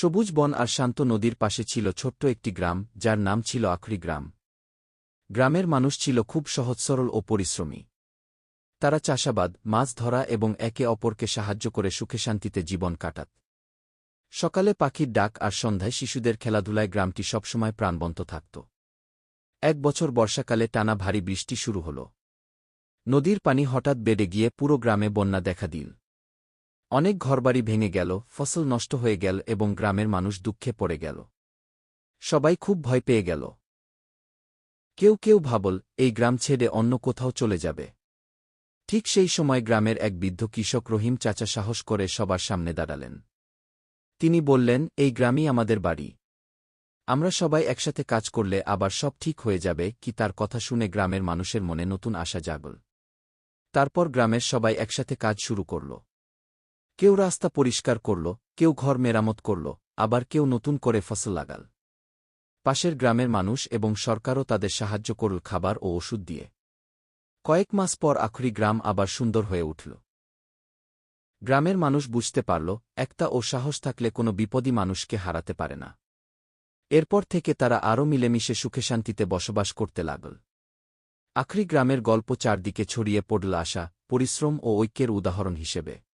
সবুজ বন আর শান্ত নদীর পাশে ছিল ছোট্ট একটি গ্রাম, যার নাম ছিল আখরি গ্রাম। গ্রামের মানুষ ছিল খুব সহজ সরল ও পরিশ্রমী। তারা চাষাবাদ, মাছ ধরা এবং একে অপরকে সাহায্য করে সুখে শান্তিতে জীবন কাটাত। সকালে পাখির ডাক আর সন্ধ্যায় শিশুদের খেলাধুলায় গ্রামটি সবসময় প্রাণবন্ত থাকত। এক বছর বর্ষাকালে টানা ভারী বৃষ্টি শুরু হল। নদীর পানি হঠাৎ বেড়ে গিয়ে পুরো গ্রামে বন্যা দেখা দিল। অনেক ঘরবাড়ি ভেঙে গেল, ফসল নষ্ট হয়ে গেল এবং গ্রামের মানুষ দুঃখে পড়ে গেল। সবাই খুব ভয় পেয়ে গেল। কেউ কেউ ভাবল এই গ্রাম ছেড়ে অন্য কোথাও চলে যাবে। ঠিক সেই সময় গ্রামের এক বৃদ্ধ কৃষক রহিম চাচা সাহস করে সবার সামনে দাঁড়ালেন। তিনি বললেন, এই গ্রামই আমাদের বাড়ি। আমরা সবাই একসাথে কাজ করলে আবার সব ঠিক হয়ে যাবে। কি তার কথা শুনে গ্রামের মানুষের মনে নতুন আশা জাগল। তারপর গ্রামের সবাই একসাথে কাজ শুরু করল। কেউ রাস্তা পরিষ্কার করল, কেউ ঘর মেরামত করল, আবার কেউ নতুন করে ফসল লাগাল। পাশের গ্রামের মানুষ এবং সরকারও তাদের সাহায্য করল খাবার ও ওষুধ দিয়ে। কয়েক মাস পর আখরি গ্রাম আবার সুন্দর হয়ে উঠল। গ্রামের মানুষ বুঝতে পারল, একতা ও সাহস থাকলে কোনো বিপদই মানুষকে হারাতে পারে না। এরপর থেকে তারা আরও মিলেমিশে সুখে শান্তিতে বসবাস করতে লাগল। আখরি গ্রামের গল্প চারদিকে ছড়িয়ে পড়ল আশা, পরিশ্রম ও ঐক্যের উদাহরণ হিসেবে।